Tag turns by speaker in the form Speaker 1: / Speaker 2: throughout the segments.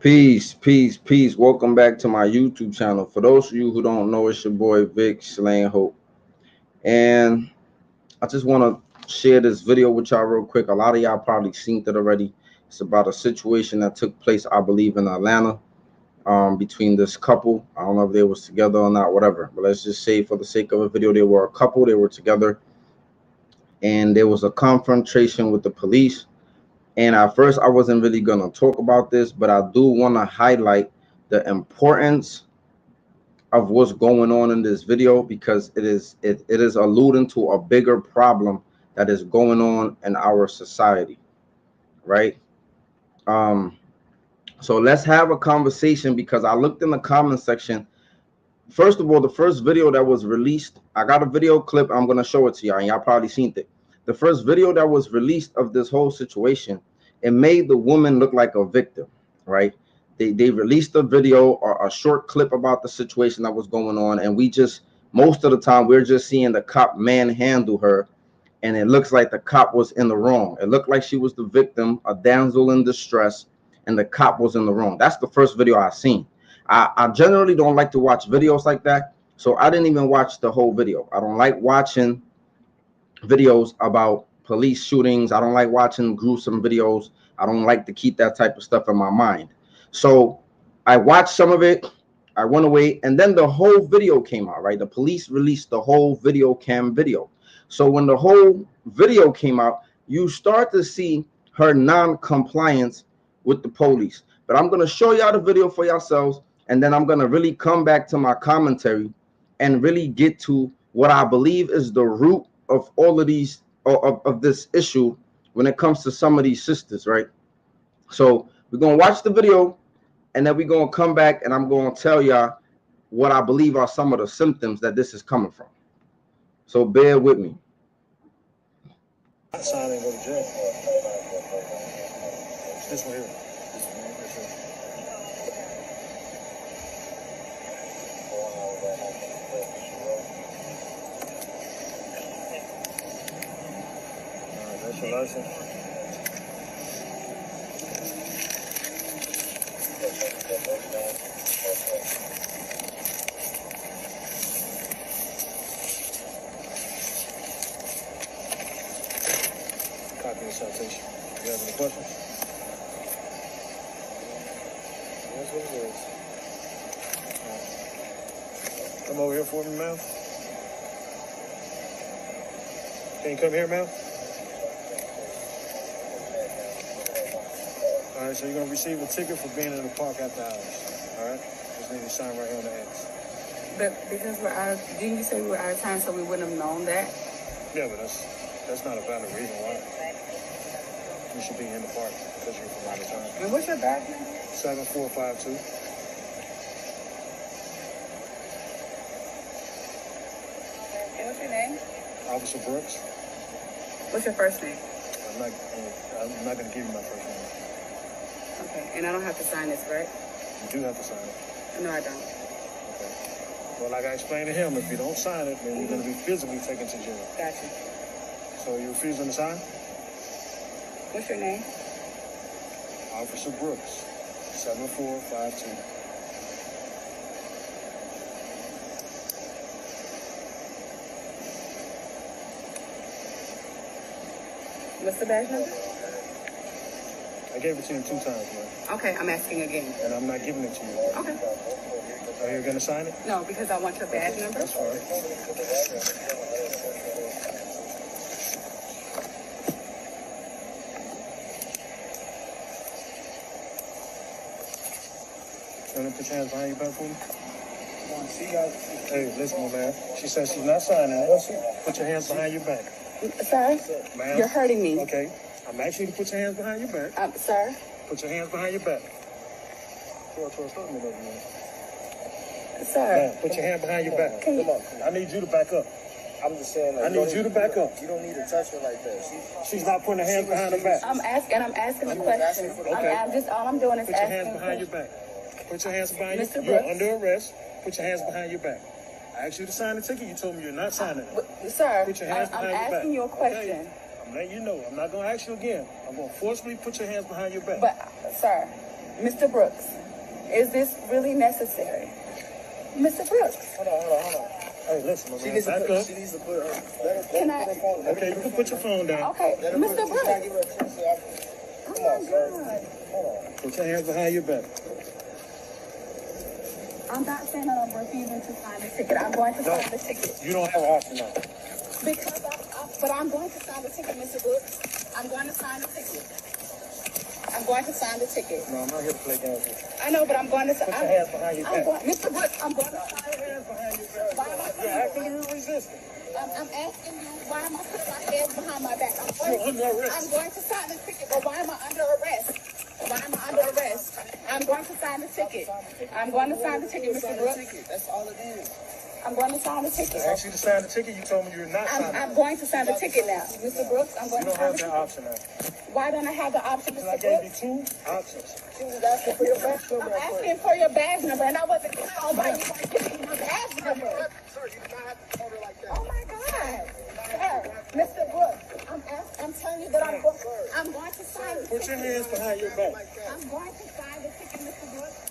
Speaker 1: Peace, peace, peace. Welcome back to my YouTube channel. For those of you who don't know, it's your boy Vic Slaying Hope. And I just want to share this video with y'all real quick. A lot of y'all probably seen it already. It's about a situation that took place, I believe, in Atlanta between this couple. I don't know if they was together or not, whatever. But let's just say for the sake of a video, they were a couple. They were together. And there was a confrontation with the police. And at first, I wasn't really going to talk about this, but I do want to highlight the importance of what's going on in this video because it is alluding to a bigger problem that is going on in our society, right? So let's have a conversation because I looked in the comment section. First of all, the first video that was released, I got a video clip. I'm going to show it to y'all, and y'all probably seen it. The first video that was released of this whole situation, it made the woman look like a victim, right? They released a video or a short clip about the situation that was going on, and we just, most of the time, we're just seeing the cop manhandle her, and it looks like the cop was in the wrong. It looked like she was the victim, a damsel in distress, and the cop was in the wrong. That's the first video I seen. I generally don't like to watch videos like that, so I didn't even watch the whole video. I don't like watching videos about police shootings. I don't like watching gruesome videos. I don't like to keep that type of stuff in my mind. So I watched some of it. I went away, and then the whole video came out, right? The police released the whole video cam video. So when the whole video came out, you start to see her non-compliance with the police. But I'm going to show y'all the video for yourselves, and then I'm going to really come back to my commentary and really get to what I believe is the root of all of these, of this issue when it comes to some of these sisters, right? So we're going to watch the video, and then we're going to come back, and I'm going to tell y'all what I believe are some of the symptoms that this is coming from. So bear with me.
Speaker 2: Sign and go to jail. This one here. That's your license. Copy the citation. You have any questions? That's what it is. Come over here for me, ma'am. Can you come here, ma'am? All right, so you're going to receive a ticket for being in the park after hours. All right? Just need to sign right here on the X.
Speaker 3: But because we're out of, didn't you say we were out of time so we wouldn't have known that?
Speaker 2: Yeah, but that's not a valid reason why you should be in the park because you're from out of time.
Speaker 3: And what's your badge number?
Speaker 2: 7452.
Speaker 3: And what's your name?
Speaker 2: Officer Brooks.
Speaker 3: What's your first name?
Speaker 2: I'm not going to give you my first name.
Speaker 3: Okay, and I don't have to sign this, right?
Speaker 2: You do have to sign it.
Speaker 3: No, I don't.
Speaker 2: Okay. Well, like I explained to him, if you don't sign it, then you're going to be physically taken to jail.
Speaker 3: Gotcha.
Speaker 2: So you're refusing to sign?
Speaker 3: What's your name?
Speaker 2: Officer Brooks, 7452.
Speaker 3: What's the badge number?
Speaker 2: I gave it to you 2 times, man.
Speaker 3: Okay, I'm asking again.
Speaker 2: And I'm not giving it to you.
Speaker 3: Okay.
Speaker 2: Are you going to sign it?
Speaker 3: No, because I want your badge number.
Speaker 2: That's fine. You want to put your hands behind your back for me? Hey, listen, my man. She says she's not signing it. Put your hands behind your back.
Speaker 3: Sir,
Speaker 2: Ma'am?
Speaker 3: you're hurting me.
Speaker 2: Okay. I'm asking you to put your hands behind your back.
Speaker 3: Sir?
Speaker 2: Put your hands behind your back. Stop me, man.
Speaker 3: Sir?
Speaker 2: Man, put your hand behind your back.
Speaker 3: Can you...
Speaker 2: Come on. I need you to back up.
Speaker 4: I'm just saying, like,
Speaker 2: I need you to back up.
Speaker 4: You don't need to touch her like that.
Speaker 2: She's not putting her hands behind her back.
Speaker 3: I'm asking a question.
Speaker 2: Okay.
Speaker 3: I'm just, all I'm doing is
Speaker 2: Put your
Speaker 3: asking
Speaker 2: hands behind your back. Put your hands behind
Speaker 3: Mr.
Speaker 2: your back.
Speaker 3: Brooks.
Speaker 2: You're under arrest. Put your hands behind your back. I asked you to sign the ticket. You told me you're not signing it.
Speaker 3: Sir,
Speaker 2: Put your hands
Speaker 3: I'm
Speaker 2: behind your back.
Speaker 3: asking you a question.
Speaker 2: Okay? I'm letting you know. I'm not going to ask you again. I'm going to forcefully put your hands behind your back.
Speaker 3: But, sir, Mr. Brooks, is this really necessary? Mr. Brooks.
Speaker 2: Hold on. Hey, listen, my man. Back up.
Speaker 4: She needs to put her. Let her
Speaker 3: Can I?
Speaker 4: put her phone down.
Speaker 2: Okay, you can put your phone down.
Speaker 3: Okay,
Speaker 4: Let her
Speaker 3: Mr.
Speaker 4: put,
Speaker 3: Brooks.
Speaker 4: give her a chance to
Speaker 3: Oh my God.
Speaker 2: Put your hands behind your back.
Speaker 3: I'm not saying that I'm refusing to sign the ticket. I'm going to sign the ticket.
Speaker 2: You don't have an option now.
Speaker 3: But I'm going to sign the ticket, Mr. Brooks. I'm going to sign the ticket. I'm going to sign the ticket.
Speaker 2: No, I'm not here to play games with you.
Speaker 3: I know, but I'm going to sign.
Speaker 2: Put your hands behind your back.
Speaker 3: Mr. Brooks, I'm going to sign
Speaker 2: Put your hands behind your back.
Speaker 3: Why am I
Speaker 2: You're acting you resisting.
Speaker 3: I'm asking you, why am I putting my hands behind my back?
Speaker 2: You're under arrest.
Speaker 3: I'm going to sign the ticket, but why am I under arrest? Why am I under arrest? I'm going to sign the ticket. I'm going to sign the ticket, Mr. Brooks.
Speaker 4: That's all it is.
Speaker 3: I'm going to sign the ticket.
Speaker 2: I asked you to sign the ticket. You told me you're not signing.
Speaker 3: I'm going to sign the ticket now. Mr. Brooks, I'm going
Speaker 2: You
Speaker 3: to
Speaker 2: don't
Speaker 3: sign
Speaker 2: have
Speaker 3: the
Speaker 2: that
Speaker 3: ticket.
Speaker 2: option now.
Speaker 3: Why don't I have the option,
Speaker 2: Because I
Speaker 3: Mr.
Speaker 2: gave you
Speaker 3: Brooks?
Speaker 2: two options.
Speaker 4: She was asking for your badge number.
Speaker 3: I'm asking for your badge number, and I wasn't clear on why you weren't giving me my badge number.
Speaker 4: Sir, you do not have to cover like that.
Speaker 3: Oh my God. Sir, Mr. Brooks, I'm telling you that I'm going to sign the
Speaker 2: Put your
Speaker 3: ticket.
Speaker 2: hands behind your back.
Speaker 3: I'm going to sign the ticket, Mr. Brooks.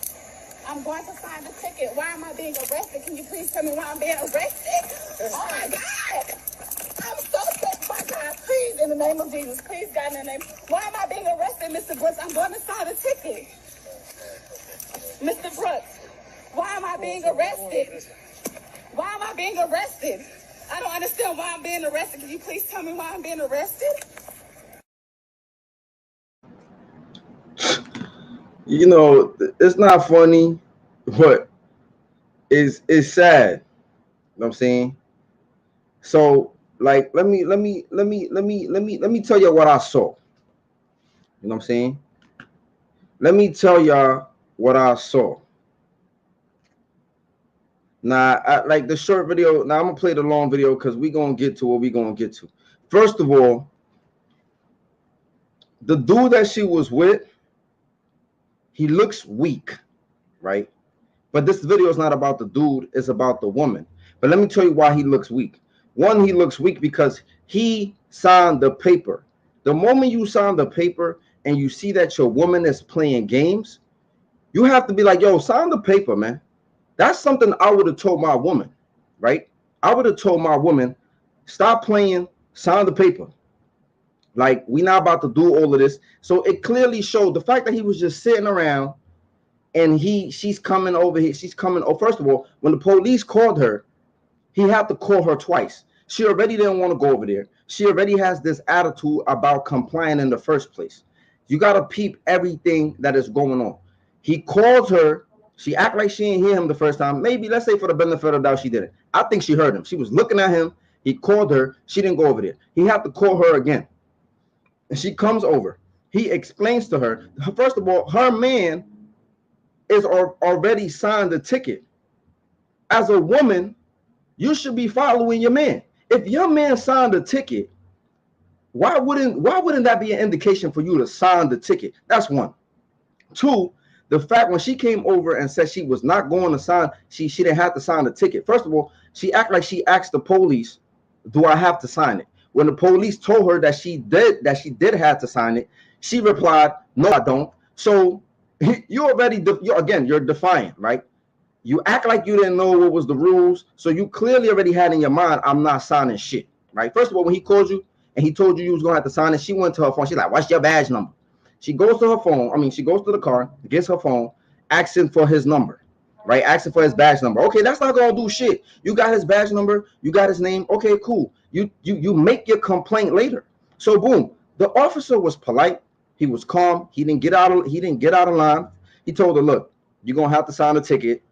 Speaker 3: I'm going to sign the ticket. Why am I being arrested? Can you please tell me why I'm being arrested? Oh my God. I'm so sick, my God. Please, in the name of Jesus. Please, God, in the name. Why am I being arrested, Mr. Brooks? I'm going to sign the ticket. Mr. Brooks, why am I being arrested? Why am I being arrested? I don't understand why I'm being arrested. Can you please tell me why I'm being arrested?
Speaker 1: You know, it's not funny, but it's sad. You know what I'm saying? So, like, let me tell you what I saw. You know what I'm saying? Let me tell y'all what I saw. Now, I like the short video. Now I'm gonna play the long video because we're gonna get to what we're gonna get to. First of all, the dude that she was with, he looks weak, right? But this video is not about the dude, it's about the woman. But let me tell you why he looks weak. One, he looks weak because he signed the paper. The moment you sign the paper and you see that your woman is playing games, you have to be like, yo, sign the paper, man. That's something I would have told my woman, right? I would have told my woman, stop playing, sign the paper. Like, we not about to do all of this. So it clearly showed the fact that he was just sitting around and she's coming over here. She's coming. Oh, first of all, when the police called her, he had to call her twice. She already didn't want to go over there. She already has this attitude about complying in the first place. You got to peep everything that is going on. He called her. She act like she didn't hear him the first time. Maybe, let's say for the benefit of the doubt, she didn't. I think she heard him. She was looking at him. He called her. She didn't go over there. He had to call her again. And she comes over. He explains to her, first of all, her man is already signed the ticket. As a woman, you should be following your man. If your man signed a ticket, why wouldn't that be an indication for you to sign the ticket? That's one. Two, the fact when she came over and said she was not going to sign, she didn't have to sign the ticket. First of all, she act like she asked the police, do I have to sign it? When the police told her that she did have to sign it, she replied, no, I don't. So you're defiant, right? You act like you didn't know what was the rules. So you clearly already had in your mind, I'm not signing shit, right? First of all, when he called you and he told you was going to have to sign it, she went to her phone. She's like, what's your badge number? She goes to her phone. She goes to the car, gets her phone, asking for his number, right? Asking for his badge number. Okay, that's not going to do shit. You got his badge number. You got his name. Okay, cool. You make your complaint later. So boom, the officer was polite. He was calm. He didn't get out of line. He told her, look, you're going to have to sign the ticket.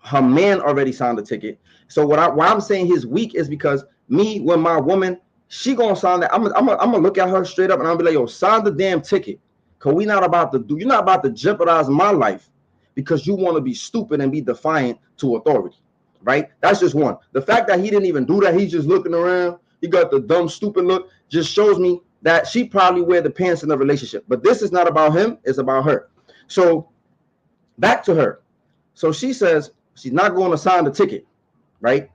Speaker 1: Her man already signed the ticket. So why I'm saying he's weak is because when my woman, she gonna sign that, I'm gonna look at her straight up and I'll be like, yo, sign the damn ticket. Cause you're not about to jeopardize my life because you want to be stupid and be defiant to authority, right? That's just one. The fact that he didn't even do that, he's just looking around, he got the dumb, stupid look, just shows me that she probably wear the pants in the relationship. But this is not about him, it's about her. So back to her. So she says she's not going to sign the ticket, right?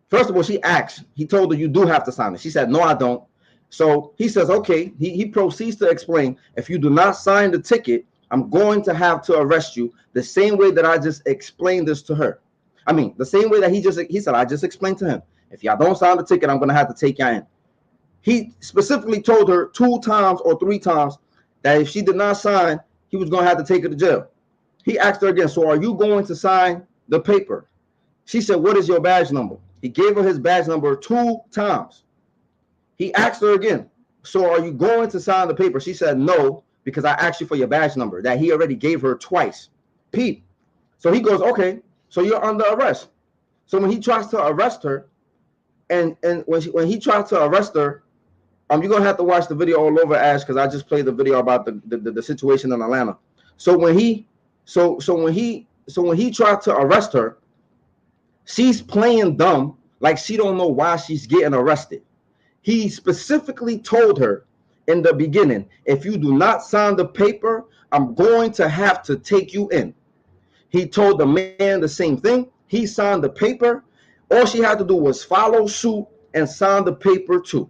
Speaker 1: First of all, she asked. He told her, you do have to sign it. She said, no, I don't. So he says, okay. He proceeds to explain, if you do not sign the ticket, I'm going to have to arrest you the same way that I just explained this to her. I mean, the same way that he said, I just explained to him, if y'all don't sign the ticket, I'm going to have to take y'all in. He specifically told her 2 times or 3 times that if she did not sign, he was going to have to take her to jail. He asked her again, so are you going to sign the paper? She said, what is your badge number? He gave her his badge number 2 times. He asked her again, so are you going to sign the paper? She said, no, because I asked you for your badge number that he already gave her twice. Pete. So he goes, okay, so you're under arrest. So when he tries to arrest her, and when he tries to arrest her, you're gonna have to watch the video all over, Ash, because I just played the video about the situation in Atlanta. So when he tried to arrest her, she's playing dumb, like she don't know why she's getting arrested. He specifically told her in the beginning, if you do not sign the paper, I'm going to have to take you in. He told the man the same thing. He signed the paper. All she had to do was follow suit and sign the paper too.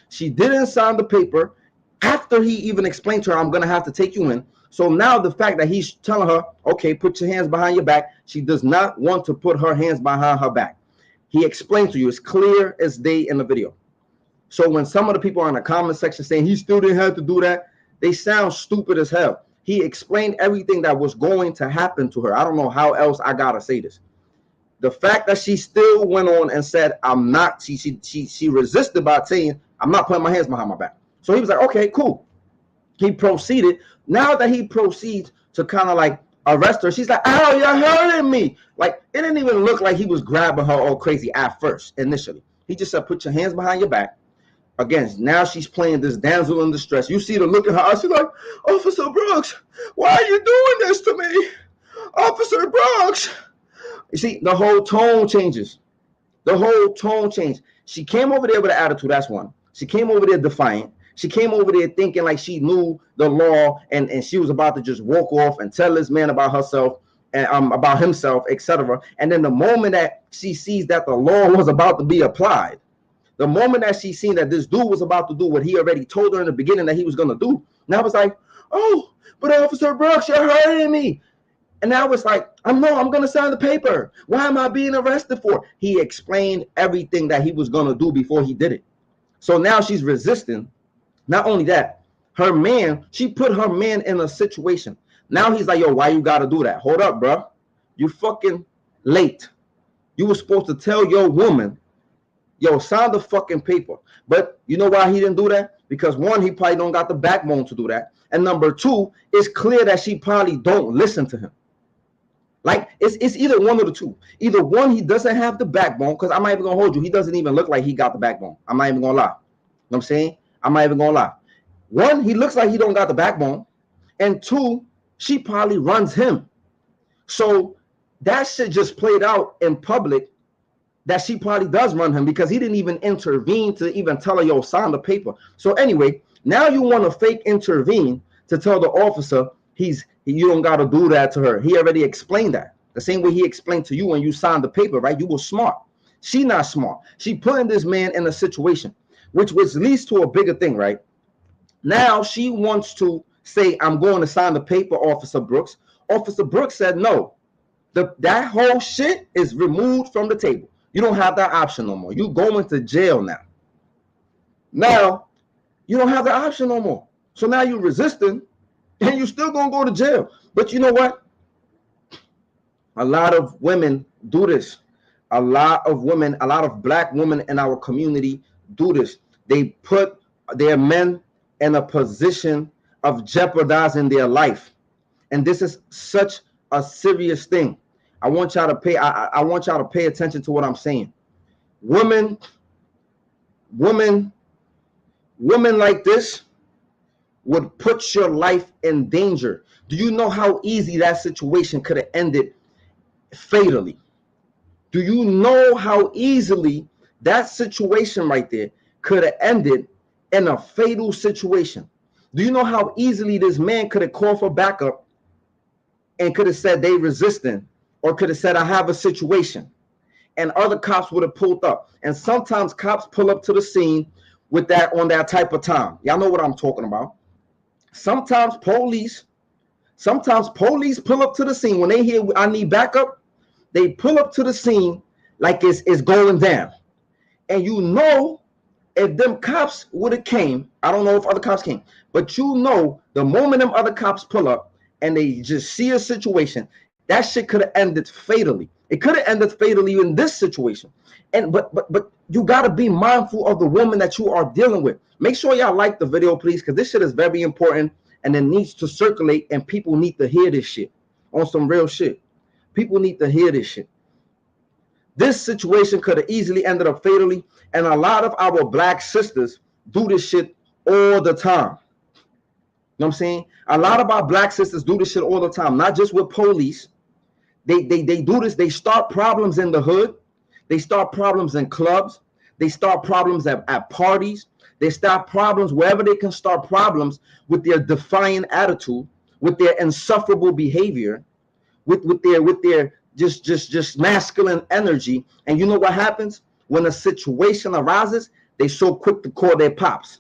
Speaker 1: She didn't sign the paper after he even explained to her, I'm going to have to take you in. So now the fact that he's telling her, okay, put your hands behind your back, she does not want to put her hands behind her back. He explained to you, it's clear as day in the video. So when some of the people are in the comment section saying he still didn't have to do that, they sound stupid as hell. He explained everything that was going to happen to her. I don't know how else I gotta say this. The fact that she still went on and said, I'm not, she resisted by saying, I'm not putting my hands behind my back. So he was like, okay, cool. He proceeded. Now that he proceeds to kind of like arrest her, she's like, ow, you're hurting me. Like, it didn't even look like he was grabbing her all crazy at first, initially. He just said, put your hands behind your back. Again, now she's playing this damsel in distress. You see the look in her eyes. She's like, Officer Brooks, why are you doing this to me? Officer Brooks. You see, the whole tone changes. The whole tone changed. She came over there with an attitude. That's one. She came over there defiant. She came over there thinking like she knew the law and she was about to just walk off and tell this man about herself and about himself, etc. And then the moment that she sees that the law was about to be applied, the moment that she seen that this dude was about to do what he already told her in the beginning that he was going to do, now it's like, oh, but Officer Brooks, you're hurting me. And now it's like, I'm going to sign the paper. Why am I being arrested for? He explained everything that he was going to do before he did it. So now she's resisting. Not only that, her man, she put her man in a situation. Now he's like, yo, why you got to do that? Hold up, bro. You fucking late. You were supposed to tell your woman, yo, sign the fucking paper. But you know why he didn't do that? Because one, he probably don't got the backbone to do that. And number two, it's clear that she probably don't listen to him. Like, it's either one of the two. Either one, he doesn't have the backbone, because I'm not even going to hold you. He doesn't even look like he got the backbone. I'm not even going to lie. You know what I'm saying? I'm not even going to lie. One, he looks like he don't got the backbone. And two, she probably runs him. So that shit just played out in public that she probably does run him because he didn't even intervene to even tell her, yo, sign the paper. So anyway, now you want to fake intervene to tell the officer you don't got to do that to her. He already explained that. The same way he explained to you when you signed the paper, right? You were smart. She not smart. She putting this man in a situation, which leads to a bigger thing, right? Now she wants to say, I'm going to sign the paper, Officer Brooks. Officer Brooks said, no, that whole shit is removed from the table. You don't have that option no more. You going to jail now. Now, you don't have the option no more. So now you're resisting and you're still going to go to jail. But you know what? A lot of women do this. A lot of black women in our community do this. They put their men in a position of jeopardizing their life. And this is such a serious thing. I want y'all to pay attention to what I'm saying. Women like this would put your life in danger. Do you know how easy that situation could have ended fatally? Do you know how easily that situation right there could have ended in a fatal situation? Do you know how easily this man could have called for backup and could have said they resisting, or could have said I have a situation, and other cops would have pulled up? And sometimes cops pull up to the scene with that on that type of time. Y'all know what I'm talking about. Sometimes police Sometimes police pull up to the scene when they hear I need backup. They pull up to the scene like it's going down, and you know if them cops would have came, I don't know if other cops came, but you know the moment them other cops pull up and they just see a situation, that shit could have ended fatally. It could have ended fatally in this situation. And but you got to be mindful of the woman that you are dealing with. Make sure y'all like the video, please, because this shit is very important and it needs to circulate, and people need to hear this shit on some real shit. People need to hear this shit. This situation could have easily ended up fatally, and a lot of our black sisters do this shit all the time. You know what I'm saying? A lot of our black sisters do this shit all the time, not just with police. They do this. They start problems in the hood. They start problems in clubs. They start problems at parties. They start problems wherever they can start problems with their defiant attitude, with their insufferable behavior, with their just masculine energy. And you know what happens when a situation arises? They so quick to call their pops.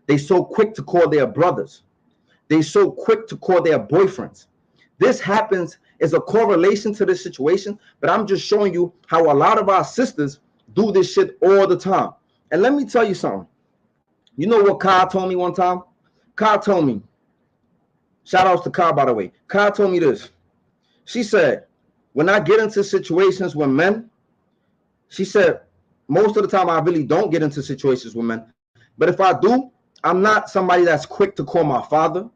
Speaker 1: They so quick to call their brothers. They so quick to call their boyfriends. This happens as a correlation to this situation, but I'm just showing you how a lot of our sisters do this shit all the time. And let me tell you something. You know what Kyle told me one time? Kyle told me, shout outs to Kyle, by the way. Kyle told me this. She said, when I get into situations with men, she said, most of the time I really don't get into situations with men. But if I do, I'm not somebody that's quick to call my father,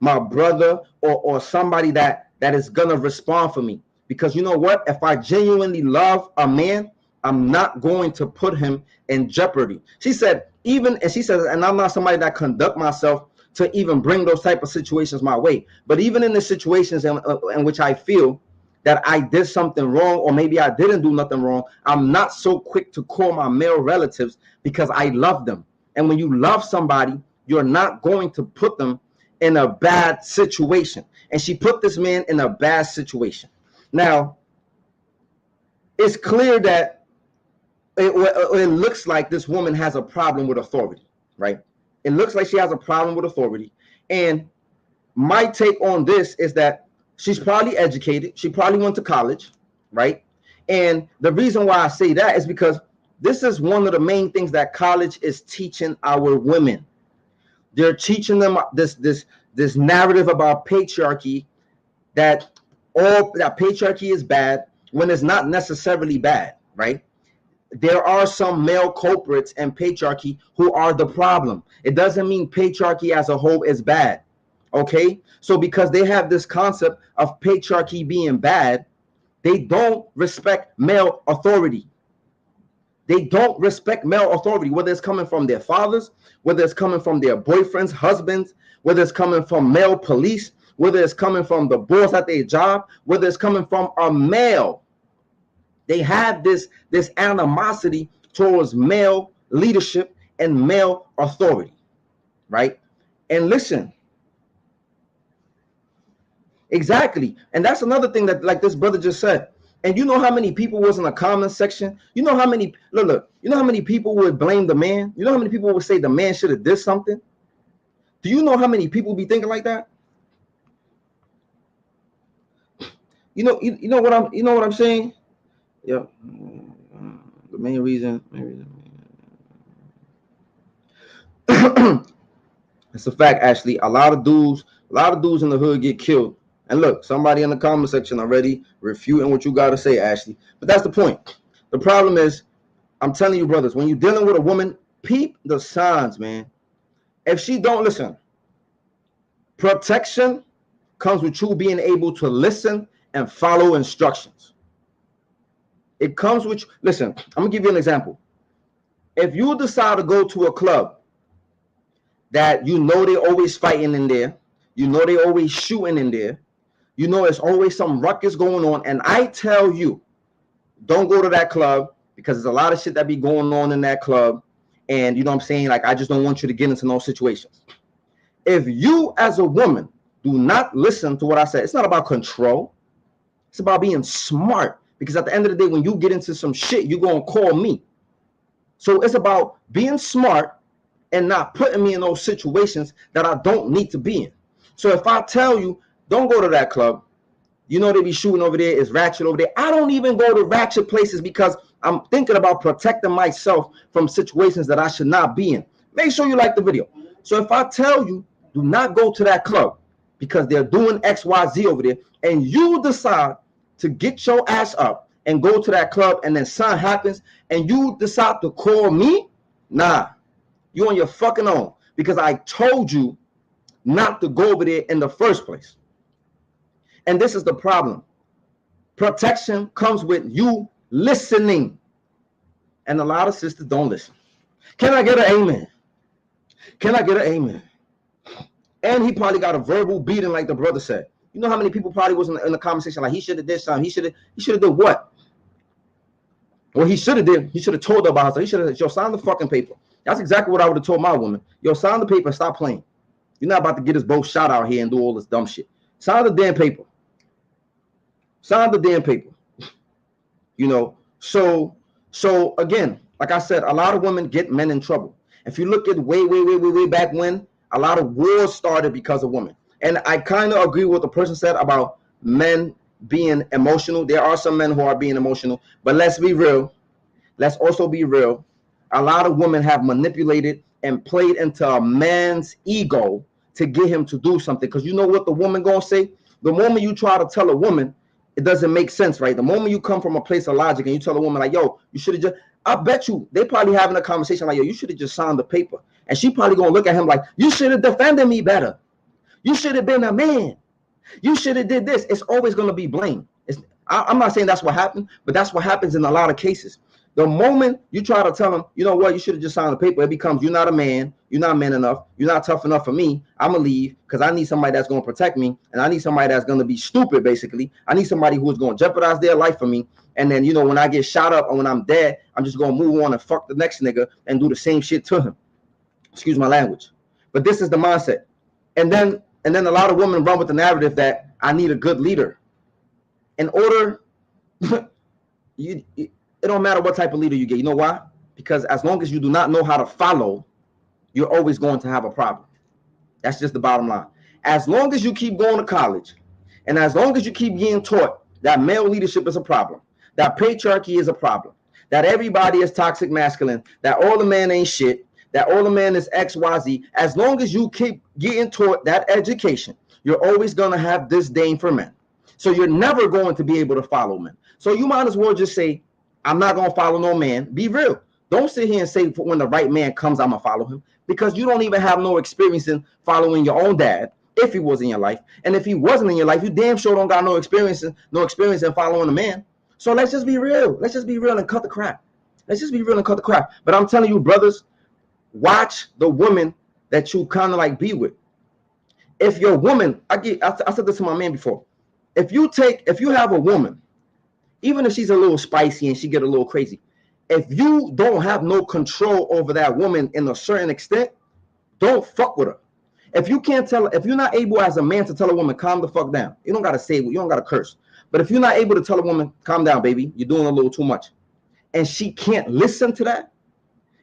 Speaker 1: my brother, or somebody that is going to respond for me. Because you know what? If I genuinely love a man, I'm not going to put him in jeopardy. She said, and I'm not somebody that conduct myself to even bring those type of situations my way. But even in the situations in which I feel that I did something wrong, or maybe I didn't do nothing wrong, I'm not so quick to call my male relatives because I love them. And when you love somebody, you're not going to put them in a bad situation. And she put this man in a bad situation. Now, it's clear that it looks like this woman has a problem with authority, right? It looks like she has a problem with authority. And my take on this is that she's probably educated. She probably went to college, right? And the reason why I say that is because this is one of the main things that college is teaching our women. They're teaching them this narrative about patriarchy, that patriarchy is bad when it's not necessarily bad, right? There are some male culprits in patriarchy who are the problem. It doesn't mean patriarchy as a whole is bad, okay? So because they have this concept of patriarchy being bad, they don't respect male authority. They don't respect male authority, whether it's coming from their fathers, whether it's coming from their boyfriends, husbands, whether it's coming from male police, whether it's coming from the boss at their job, whether it's coming from a male. They have this animosity towards male leadership and male authority, right? And listen, exactly. And that's another thing that, like this brother just said. And you know how many people was in the comment section? You know how many, look, you know how many people would blame the man? You know how many people would say the man should have did something? Do you know how many people be thinking like that? You know what I'm saying? Yeah. The main reason. It's a fact, Ashley. A lot of dudes in the hood get killed. And look, somebody in the comment section already refuting what you got to say, Ashley. But that's the point. The problem is, I'm telling you, brothers, when you're dealing with a woman, peep the signs, man. If she don't listen, protection comes with you being able to listen and follow instructions. It comes with, listen, I'm going to give you an example. If you decide to go to a club that you know they're always fighting in there, you know they're always shooting in there, you know there's always some ruckus going on, and I tell you, don't go to that club because there's a lot of shit that be going on in that club, and you know what I'm saying? Like, I just don't want you to get into those situations. If you as a woman do not listen to what I said, it's not about control. It's about being smart, because at the end of the day, when you get into some shit, you're going to call me. So it's about being smart and not putting me in those situations that I don't need to be in. So if I tell you, Don't go to that club. You know they be shooting over there. It's ratchet over there. I don't even go to ratchet places because I'm thinking about protecting myself from situations that I should not be in. Make sure you like the video. So if I tell you, do not go to that club because they're doing XYZ over there, and you decide to get your ass up and go to that club, and then something happens, and you decide to call me, nah, you on your fucking own because I told you not to go over there in the first place. And this is the problem. Protection comes with you listening. And a lot of sisters don't listen. Can I get an amen? Can I get an amen? And he probably got a verbal beating like the brother said. You know how many people probably was in the comment section like, he should have did something. He should have did what? Well, he should have told her about it. He should have, yo, sign the fucking paper. That's exactly what I would have told my woman. Yo, sign the paper and stop playing. You're not about to get us both shot out here and do all this dumb shit. Sign the damn paper. Sign the damn paper. You know, so again, like I said, a lot of women get men in trouble. If you look at way back when, a lot of wars started because of women. And I kind of agree with what the person said about men being emotional. There are some men who are being emotional, but let's be real. Let's also be real. A lot of women have manipulated and played into a man's ego to get him to do something. Because you know what the woman gonna say? The moment you try to tell a woman, it doesn't make sense, right? The moment you come from a place of logic and you tell a woman like, yo, you should have just, I bet you they probably having a conversation like, yo, you should have just signed the paper. And she probably gonna look at him like, you should have defended me better. You should have been a man. You should have did this. It's always gonna be blame. I'm not saying that's what happened, but that's what happens in a lot of cases. The moment you try to tell them, you know what, you should have just signed the paper, it becomes, you're not a man, you're not man enough, you're not tough enough for me, I'm gonna leave because I need somebody that's gonna protect me, and I need somebody that's gonna be stupid, basically. I need somebody who is gonna jeopardize their life for me, and then, you know, when I get shot up or when I'm dead, I'm just gonna move on and fuck the next nigga and do the same shit to him. Excuse my language. But this is the mindset. And then a lot of women run with the narrative that I need a good leader. In order, it don't matter what type of leader you get. You know why? Because as long as you do not know how to follow, you're always going to have a problem. That's just the bottom line. As long as you keep going to college, and as long as you keep getting taught that male leadership is a problem, that patriarchy is a problem, that everybody is toxic masculine, that all the men ain't shit, that all the men is XYZ, as long as you keep getting taught that education, you're always going to have disdain for men. So you're never going to be able to follow men. So you might as well just say, I'm not going to follow no man. Be real. Don't sit here and say when the right man comes, I'm going to follow him, because you don't even have no experience in following your own dad if he was in your life. And if he wasn't in your life, you damn sure don't got no experience in following a man. So let's just be real. Let's just be real and cut the crap. Let's just be real and cut the crap. But I'm telling you, brothers, watch the woman that you kind of like be with. If your woman, I said this to my man before. If you have a woman, even if she's a little spicy and she get a little crazy, if you don't have no control over that woman in a certain extent, don't fuck with her. If you can't tell, if you're not able as a man to tell a woman, calm the fuck down. You don't gotta say, you don't gotta curse. But if you're not able to tell a woman, calm down, baby, you're doing a little too much, and she can't listen to that,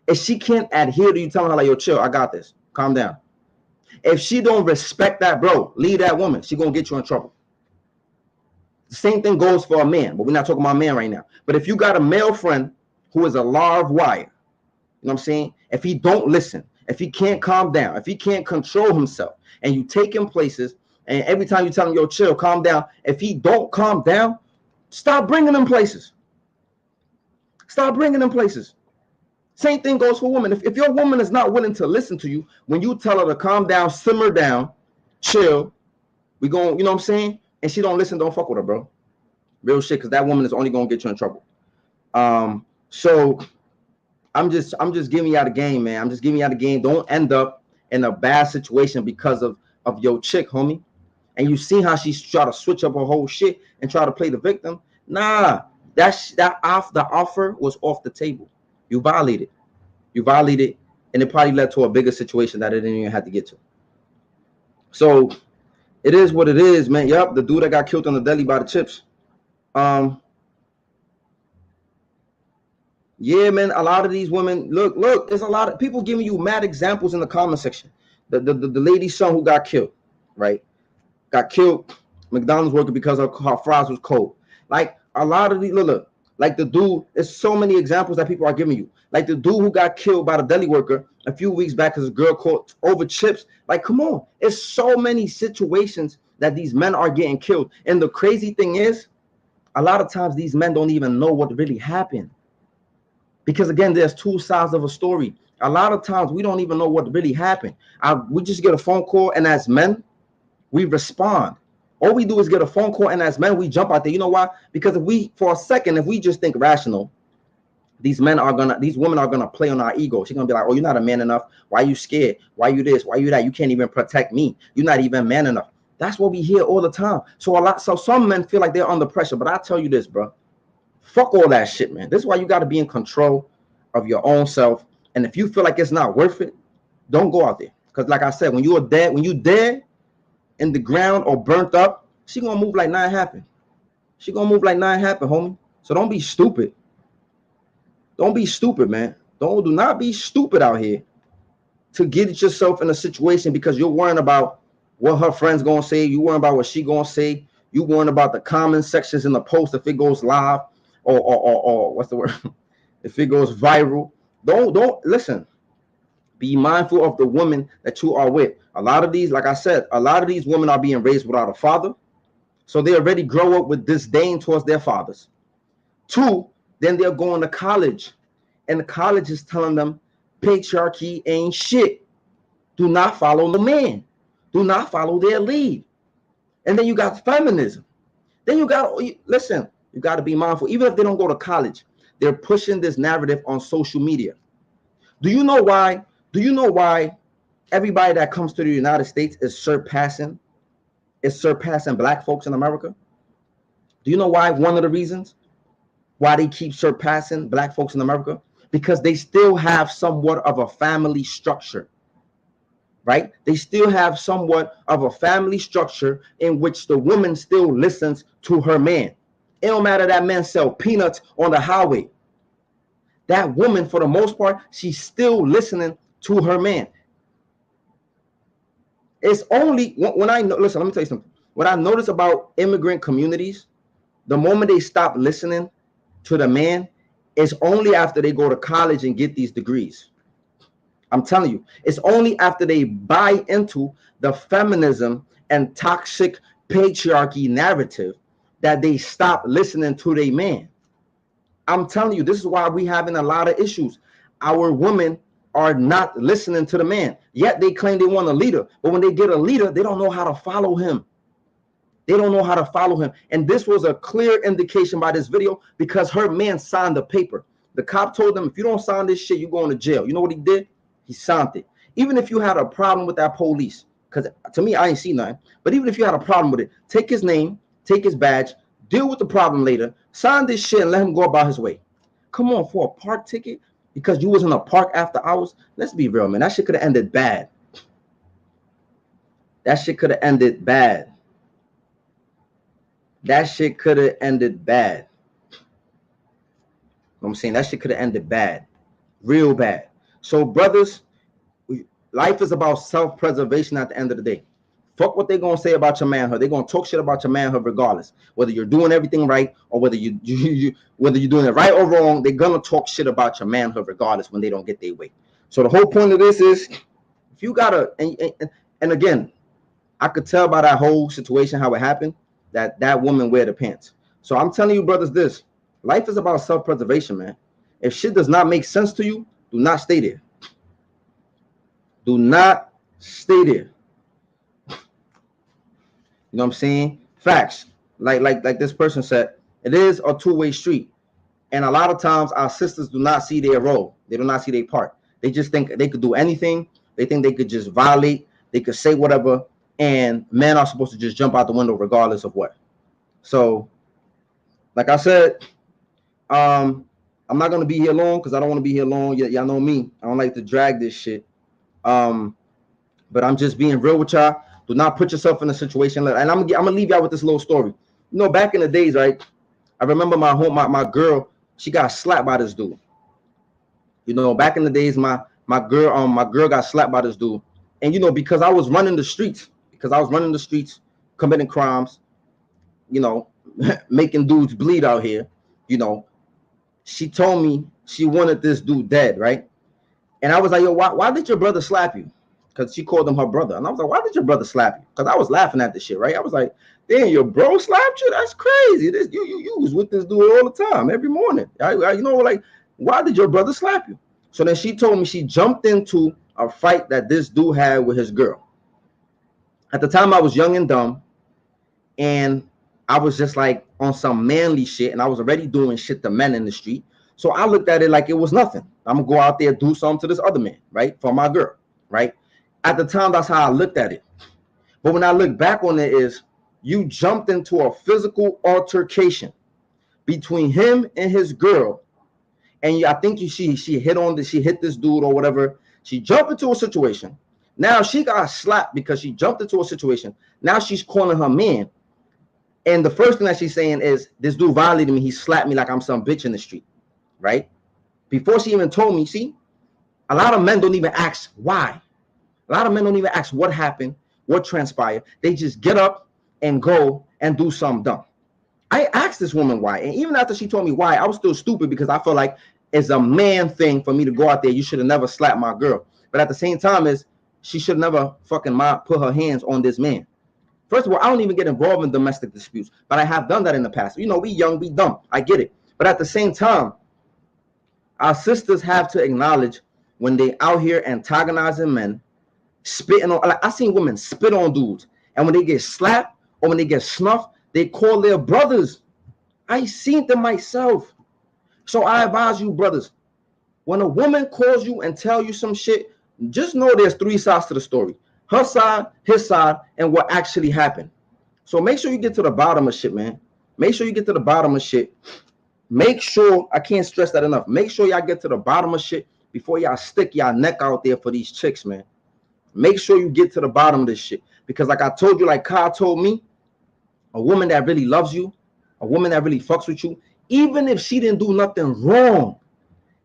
Speaker 1: if she can't adhere to you telling her like, yo, chill, I got this, calm down. If she don't respect that, bro, leave that woman. She gonna get you in trouble. The same thing goes for a man, but we're not talking about a man right now. But if you got a male friend who is a live wire, you know what I'm saying? If he don't listen, if he can't calm down, if he can't control himself, and you take him places, and every time you tell him, yo, chill, calm down, if he don't calm down, stop bringing him places. Stop bringing him places. Same thing goes for women. If your woman is not willing to listen to you, when you tell her to calm down, simmer down, chill, we going, you know what I'm saying? And she don't listen, don't fuck with her, bro. Real shit, because that woman is only going to get you in trouble. So I'm just giving you out the game, man. I'm just giving you out the game. Don't end up in a bad situation because of your chick, homie. And you see how she's trying to switch up her whole shit and try to play the victim. Nah, the offer was off the table. You violated, and it probably led to a bigger situation that it didn't even have to get to. So it is what it is, man. Yup, the dude that got killed on the deli by the chips. Yeah, man, a lot of these women, look, there's a lot of people giving you mad examples in the comment section. The lady's son who got killed, right? got killed, McDonald's worker, because her fries was cold. Like a lot of these, look, like the dude, there's so many examples that people are giving you. Like the dude who got killed by the deli worker a few weeks back because a girl caught over chips. Like, come on, it's so many situations that these men are getting killed. And the crazy thing is, a lot of times these men don't even know what really happened. Because again, there's two sides of a story. A lot of times we don't even know what really happened. We just get a phone call, and as men, we respond. All we do is get a phone call, and as men, we jump out there. You know why? Because for a second, if we just think rational, these women are gonna play on our ego. She's gonna be like, "Oh, you're not a man enough. Why are you scared? Why are you this? Why are you that? You can't even protect me. You're not even man enough." That's what we hear all the time. So some men feel like they're under pressure. But I tell you this, bro. Fuck all that shit, man. This is why you got to be in control of your own self. And if you feel like it's not worth it, don't go out there. Because like I said, when you're dead in the ground or burnt up, she gonna move like nothing happened. She gonna move like nothing happened, homie. So don't be stupid. Don't be stupid, man. Do not be stupid out here to get yourself in a situation because you're worrying about what her friends gonna say. You worrying about what she gonna say. You worrying about the comment sections in the post if it goes live or what's the word? If it goes viral. Don't listen. Be mindful of the woman that you are with. A lot of these, like I said, a lot of these women are being raised without a father. So they already grow up with disdain towards their fathers. 2, then they're going to college. And the college is telling them patriarchy ain't shit. Do not follow the man. Do not follow their lead. And then you got feminism. Then you got, listen, you got to be mindful. Even if they don't go to college, they're pushing this narrative on social media. Do you know why? Do you know why everybody that comes to the United States is surpassing black folks in America? Do you know why? One of the reasons why they keep surpassing black folks in America? Because they still have somewhat of a family structure, right? They still have somewhat of a family structure in which the woman still listens to her man. It don't matter that man sell peanuts on the highway. That woman, for the most part, she's still listening to her man. It's only when I know, listen, let me tell you something. What I notice about immigrant communities, the moment they stop listening to the man, is only after they go to college and get these degrees. I'm telling you, it's only after they buy into the feminism and toxic patriarchy narrative that they stop listening to their man. I'm telling you, this is why we having a lot of issues. Our women are not listening to the man. Yet they claim they want a leader. But when they get a leader, they don't know how to follow him. They don't know how to follow him. And this was a clear indication by this video because her man signed the paper. The cop told them, if you don't sign this shit, you're going to jail. You know what he did? He signed it. Even if you had a problem with that police, because to me, I ain't seen nothing. But even if you had a problem with it, take his name, take his badge, deal with the problem later, sign this shit and let him go about his way. Come on, for a park ticket because you was in a park after hours. Let's be real, man. That shit could have ended bad. That shit could have ended bad. That shit could have ended bad. You know what I'm saying? That shit could have ended bad. Real bad. So, brothers, life is about self-preservation at the end of the day. Fuck what they're going to say about your manhood. They're going to talk shit about your manhood regardless. Whether you're doing everything right or whether you're doing it right or wrong, they're going to talk shit about your manhood regardless when they don't get their way. So the whole point of this is, if you got to, and again, I could tell by that whole situation how it happened, that woman wear the pants. So I'm telling you, brothers, this. Life is about self-preservation, man. If shit does not make sense to you, do not stay there. Do not stay there. You know what I'm saying? Facts. Like this person said, it is a two-way street. And a lot of times our sisters do not see their role. They do not see their part. They just think they could do anything. They think they could just violate. They could say whatever. And men are supposed to just jump out the window regardless of what. So, like I said, I'm not going to be here long because I don't want to be here long. Y'all know me. I don't like to drag this shit. But I'm just being real with y'all. Do not put yourself in a situation. And I'm gonna leave y'all with this little story. You know, back in the days, right? I remember my girl, she got slapped by this dude. You know, back in the days, my girl got slapped by this dude. And you know, because I was running the streets, committing crimes, you know, making dudes bleed out here, you know. She told me she wanted this dude dead, right? And I was like, yo, why did your brother slap you? Because she called him her brother. And I was like, why did your brother slap you? Because I was laughing at this shit, right? I was like, damn, your bro slapped you? That's crazy. This you was with this dude all the time, every morning. You know, like, why did your brother slap you? So then she told me she jumped into a fight that this dude had with his girl. At the time, I was young and dumb, and I was just like on some manly shit, and I was already doing shit to men in the street. So I looked at it like it was nothing. I'm gonna go out there, do something to this other man, right? For my girl, right? At the time, that's how I looked at it. But when I look back on it, is you jumped into a physical altercation between him and his girl, and I think she hit this dude or whatever. She jumped into a situation. Now she got slapped because she jumped into a situation. Now she's calling her man. And the first thing that she's saying is, this dude violated me. He slapped me like I'm some bitch in the street, right? Before she even told me, see, a lot of men don't even ask why. A lot of men don't even ask what happened, what transpired. They just get up and go and do something dumb. I asked this woman why. And even after she told me why, I was still stupid because I felt like it's a man thing for me to go out there. You should have never slapped my girl. But at the same time, she should never fucking put her hands on this man. First of all, I don't even get involved in domestic disputes, but I have done that in the past. You know, we young, we dumb. I get it. But at the same time, our sisters have to acknowledge when they out here antagonizing men, spitting on, like I seen women spit on dudes, and when they get slapped or when they get snuffed, they call their brothers. I seen them myself. So I advise you, brothers, when a woman calls you and tell you some shit, just know there's three sides to the story. Her side, his side, and what actually happened. So make sure you get to the bottom of shit, man. Make sure you get to the bottom of shit. Make sure, I can't stress that enough. Make sure y'all get to the bottom of shit before y'all stick y'all neck out there for these chicks, man. Make sure you get to the bottom of this shit. Because like I told you, like Kyle told me, a woman that really loves you, a woman that really fucks with you, even if she didn't do nothing wrong,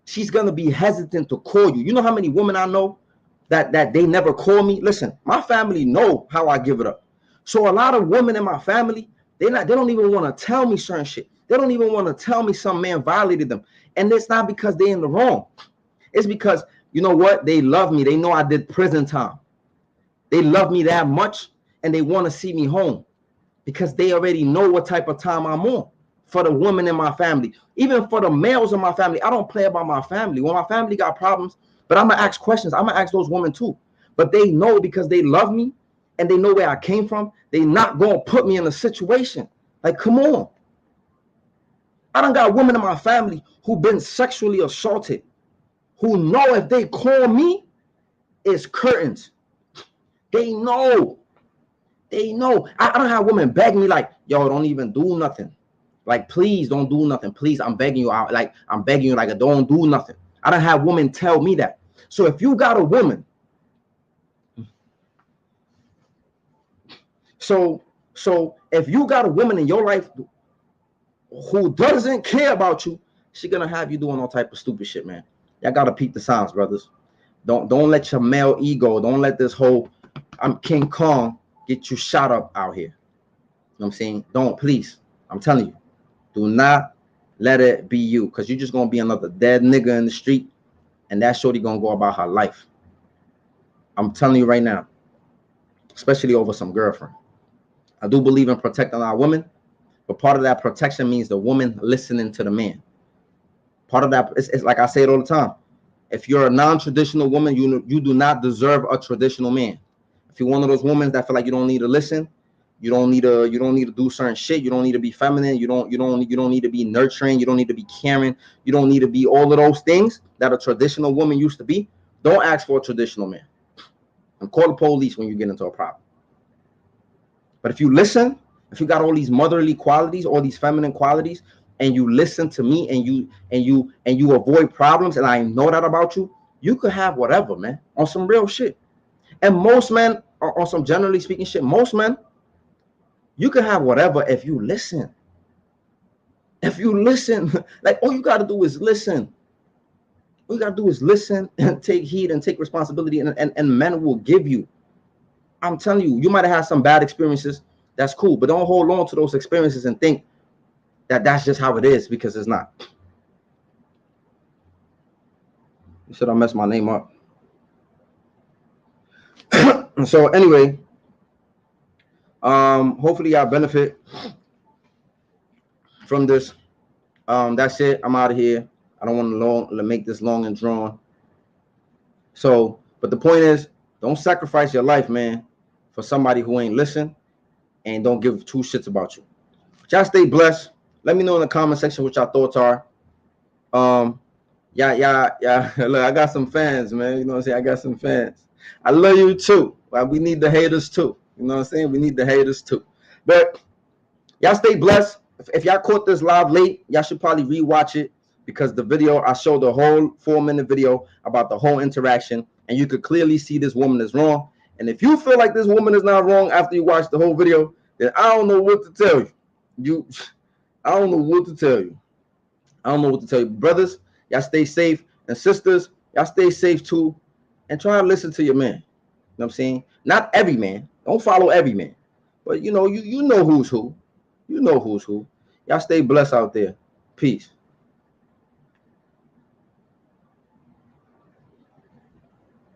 Speaker 1: she's gonna be hesitant to call you. You know how many women I know that they never call me? Listen, my family know how I give it up. So a lot of women in my family, they don't even want to tell me certain shit. They don't even want to tell me some man violated them. And it's not because they're in the wrong. It's because, you know what? They love me. They know I did prison time. They love me that much, and they want to see me home because they already know what type of time I'm on. For the women in my family, even for the males in my family, I don't play about my family. When my family got problems, but I'm gonna ask questions. I'm gonna ask those women too. But they know because they love me and they know where I came from. They not gonna put me in a situation. Like, come on. I done got women in my family who've been sexually assaulted, who know if they call me, it's curtains. They know. They know. I don't have women beg me like, yo, don't even do nothing. Like, please don't do nothing. Please, I'm begging you out. Like, I'm begging you, like, don't do nothing. I don't have women tell me that. So if you got a woman, so if you got a woman in your life who doesn't care about you, she's gonna have you doing all type of stupid shit, man. Y'all gotta peep the signs, brothers. Don't let your male ego, don't let this whole I'm King Kong get you shot up out here. You know what I'm saying? Don't, please. I'm telling you. Do not let it be you, because you're just going to be another dead nigga in the street, and that shorty going to go about her life. I'm telling you right now, especially over some girlfriend. I do believe in protecting our women, but part of that protection means the woman listening to the man. Part of that, it's like I say it all the time. If you're a non-traditional woman, you do not deserve a traditional man. If you're one of those women that feel like you don't need to listen, you don't need to do certain shit. You don't need to be feminine. You don't need to be nurturing. You don't need to be caring. You don't need to be all of those things that a traditional woman used to be. Don't ask for a traditional man. And call the police when you get into a problem. But if you listen, if you got all these motherly qualities, all these feminine qualities, and you listen to me and you avoid problems, and I know that about you, you could have whatever, man, on some real shit. And most men, on some generally speaking shit, most men, you can have whatever if you listen. If you listen, like all you got to do is listen. All you got to do is listen and take heed and take responsibility, and men will give you. I'm telling you, you might have had some bad experiences. that's cool. But don't hold on to those experiences and think that that's just how it is, because it's not. You said I messed my name up. So anyway, hopefully y'all benefit from this. That's it. I'm out of here. I don't want to make this long and drawn. So, but the point is, don't sacrifice your life, man, for somebody who ain't listen and don't give two shits about you. Y'all stay blessed. Let me know in the comment section what y'all thoughts are. Yeah. Look, I got some fans, man. You know what I'm saying? I got some fans. I love you too. We need the haters too. You know what I'm saying? We need the haters too. But y'all stay blessed. If y'all caught this live late, y'all should probably rewatch it, because the video, I showed the whole 4-minute video about the whole interaction, and you could clearly see this woman is wrong. And if you feel like this woman is not wrong after you watch the whole video, then I don't know what to tell you. I don't know what to tell you. I don't know what to tell you. Brothers, y'all stay safe. And sisters, y'all stay safe too. And try to listen to your man. You know what I'm saying? Not every man. Don't follow every man. But you know who's who. You know who's who. Y'all stay blessed out there. Peace.